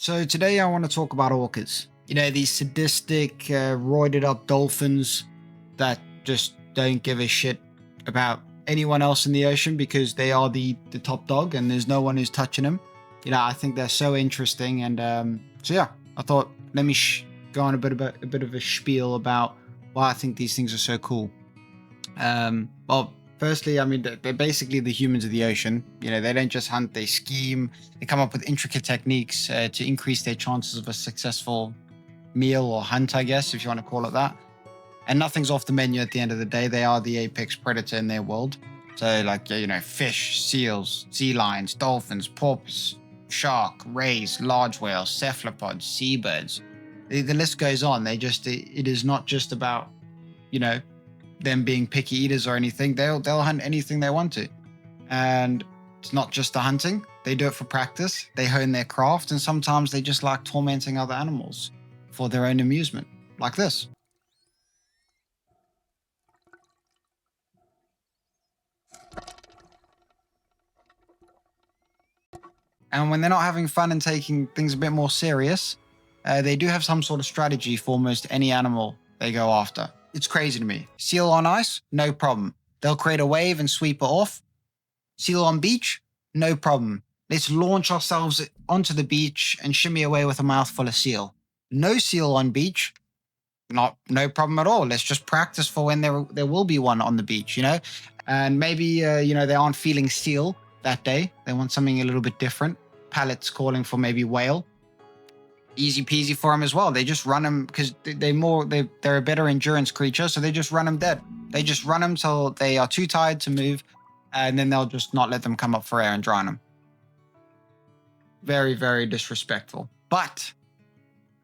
So today I want to talk about orcas. You know, these sadistic, roided up dolphins that just don't give a shit about anyone else in the ocean because they are the top dog and there's no one who's touching them. You know, I think they're so interesting. And so yeah, I thought let me go on a bit of a spiel about why I think these things are so cool. Well, firstly, I mean, they're basically the humans of the ocean. You know, they don't just hunt, they scheme, they come up with intricate techniques to increase their chances of a successful meal or hunt, I guess, if you want to call it that. And nothing's off the menu at the end of the day. They are the apex predator in their world. So, like, you know, fish, seals, sea lions, dolphins, porpoise, shark, rays, large whales, cephalopods, seabirds. The list goes on. It is not just about, you know, them being picky eaters or anything. They'll hunt anything they want to. And it's not just the hunting. They do it for practice. They hone their craft, and sometimes they just like tormenting other animals for their own amusement, like this. And when they're not having fun and taking things a bit more serious, they do have some sort of strategy for almost any animal they go after. It's crazy to me. Seal on ice, no problem. They'll create a wave and sweep it off. Seal on beach, no problem. Let's launch ourselves onto the beach and shimmy away with a mouthful of seal. No seal on beach, no problem at all. Let's just practice for when there will be one on the beach, you know? And maybe, you know, they aren't feeling seal that day. They want something a little bit different. Palate's calling for maybe whale. Easy peasy for them as well. They just run them because they're a better endurance creature, so they just run them dead. They just run them till they are too tired to move, and then they'll just not let them come up for air and drown them. Very, very disrespectful. But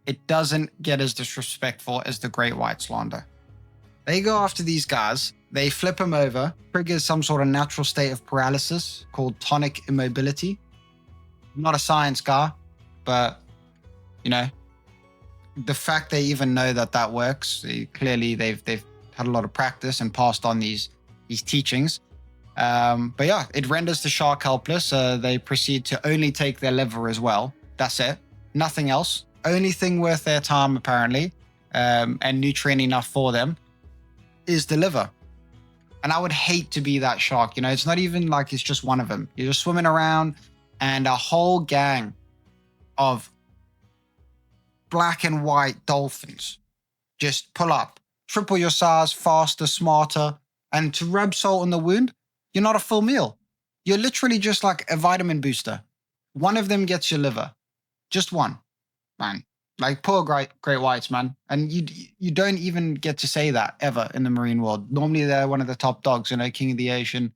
it doesn't get as disrespectful as the great white slander. They go after these guys, they flip them over, triggers some sort of natural state of paralysis called tonic immobility. I'm not a science guy, but, you know, the fact they even know that works, clearly they've had a lot of practice and passed on these teachings. But yeah, it renders the shark helpless. They proceed to only take their liver as well. That's it. Nothing else. Only thing worth their time, apparently, and nutrient enough for them, is the liver. And I would hate to be that shark. You know, it's not even like it's just one of them. You're just swimming around and a whole gang of black and white dolphins just pull up, triple your size, faster, smarter, and to rub salt on the wound, you're not a full meal. You're literally just like a vitamin booster. One of them gets your liver. Just one, man. Like poor great whites, man. And you don't even get to say that ever in the marine world. Normally they're one of the top dogs, you know, king of the ocean,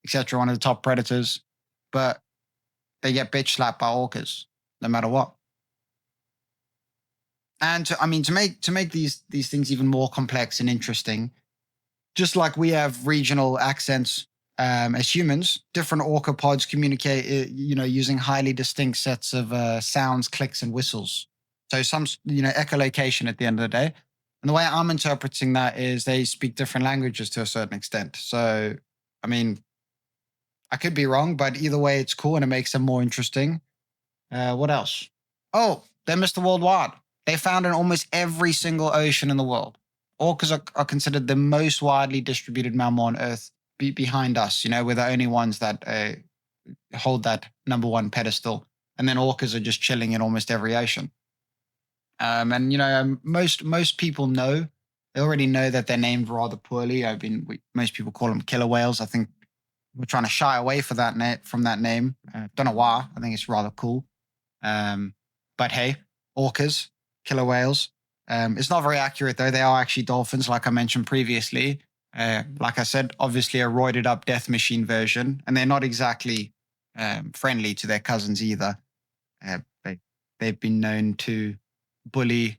etc., one of the top predators. But they get bitch slapped by orcas, no matter what. And to make these things even more complex and interesting, just like we have regional accents as humans, different orca pods communicate, you know, using highly distinct sets of sounds, clicks, and whistles. So some, you know, echolocation at the end of the day. And the way I'm interpreting that is they speak different languages to a certain extent. So, I mean, I could be wrong, but either way, it's cool and it makes them more interesting. What else? Oh, they're Mr. Worldwide. They found in almost every single ocean in the world. Orcas are considered the most widely distributed mammal on Earth behind us. You know, we're the only ones that hold that number one pedestal. And then orcas are just chilling in almost every ocean. And, you know, most people know, they already know that they're named rather poorly. Most people call them killer whales. I think we're trying to shy away from that name. Don't know why. I think it's rather cool. But hey, orcas, killer whales. It's not very accurate though. They are actually dolphins, like I mentioned previously. Like I said, obviously a roided up death machine version, and they're not exactly friendly to their cousins either. They've been known to bully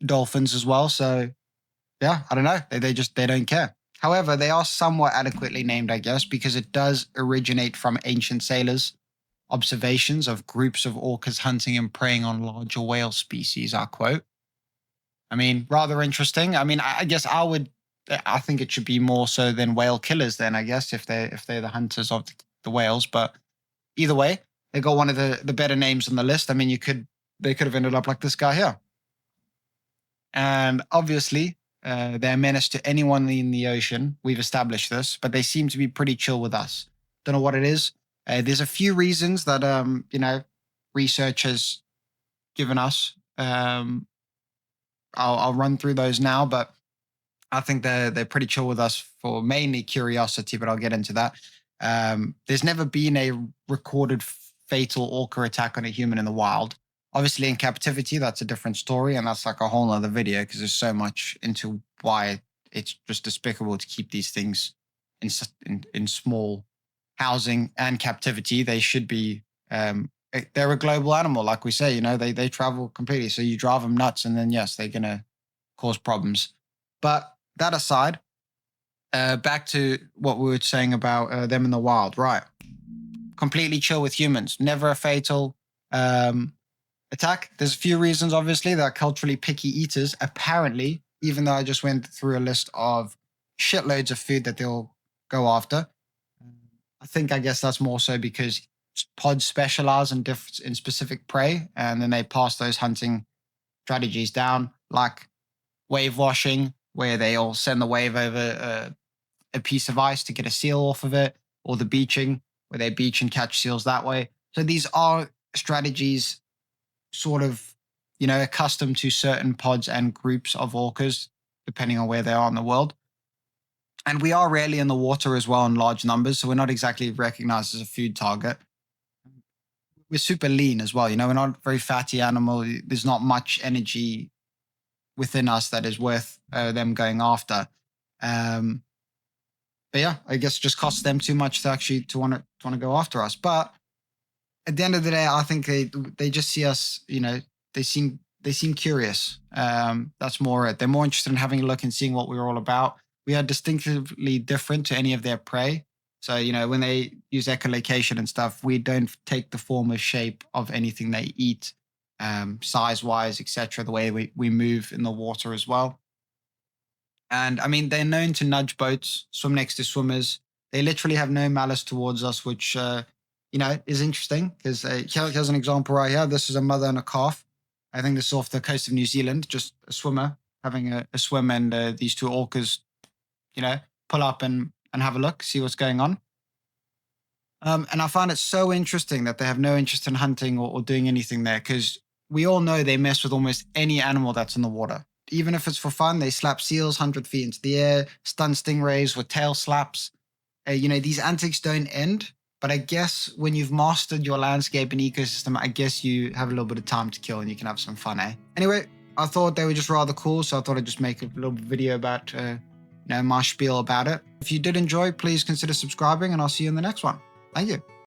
dolphins as well. So yeah, I don't know. They don't care. However, they are somewhat adequately named, I guess, because it does originate from ancient sailors' observations of groups of orcas hunting and preying on larger whale species, I quote. I mean, rather interesting. I mean, I guess I think it should be more so than whale killers then, I guess, if they're the hunters of the whales. But either way, They got one of the better names on the list. I mean, they could have ended up like this guy here. And obviously, they're a menace to anyone in the ocean. We've established this, but they seem to be pretty chill with us. Don't know what it is. There's a few reasons that research has given us. I'll run through those now, but I think they're pretty chill with us for mainly curiosity, but I'll get into that. There's never been a recorded fatal orca attack on a human in the wild. Obviously, in captivity, that's a different story, and that's like a whole other video because there's so much into why it's just despicable to keep these things in small housing and captivity. They should be. They're a global animal, like we say. They travel completely. So you drive them nuts, and then yes, they're gonna cause problems. But that aside, back to what we were saying about them in the wild, right? Completely chill with humans, never a fatal attack. There's a few reasons, obviously. They're culturally picky eaters, apparently, even though I just went through a list of shitloads of food that they'll go after. I guess that's more so because pods specialize in specific prey, and then they pass those hunting strategies down, like wave washing, where they'll send the wave over a piece of ice to get a seal off of it, or the beaching, where they beach and catch seals that way. So these are strategies sort of, accustomed to certain pods and groups of orcas, depending on where they are in the world. And we are rarely in the water as well in large numbers, so we're not exactly recognized as a food target. We're super lean as well. We're not a very fatty animal. There's not much energy within us that is worth them going after. But yeah, I guess it just costs them too much to actually to want to go after us. But at the end of the day, I think they just see us. They seem curious. That's more it. They're more interested in having a look and seeing what we're all about. We are distinctively different to any of their prey. So, when they use echolocation and stuff, we don't take the form or shape of anything they eat, size-wise, etc. The way we move in the water as well. And I mean, they're known to nudge boats, swim next to swimmers. They literally have no malice towards us, which, is interesting because here's an example right here. This is a mother and a calf. I think this is off the coast of New Zealand, just a swimmer having a swim, and these two orcas, pull up and have a look, see what's going on. And I find it so interesting that they have no interest in hunting or doing anything there, because we all know they mess with almost any animal that's in the water. Even if it's for fun, they slap seals 100 feet into the air, stun stingrays with tail slaps. These antics don't end. But I guess when you've mastered your landscape and ecosystem, I guess you have a little bit of time to kill and you can have some fun, eh? Anyway, I thought they were just rather cool, so I thought I'd just make a little video about, my spiel about it. If you did enjoy, please consider subscribing, and I'll see you in the next one. Thank you.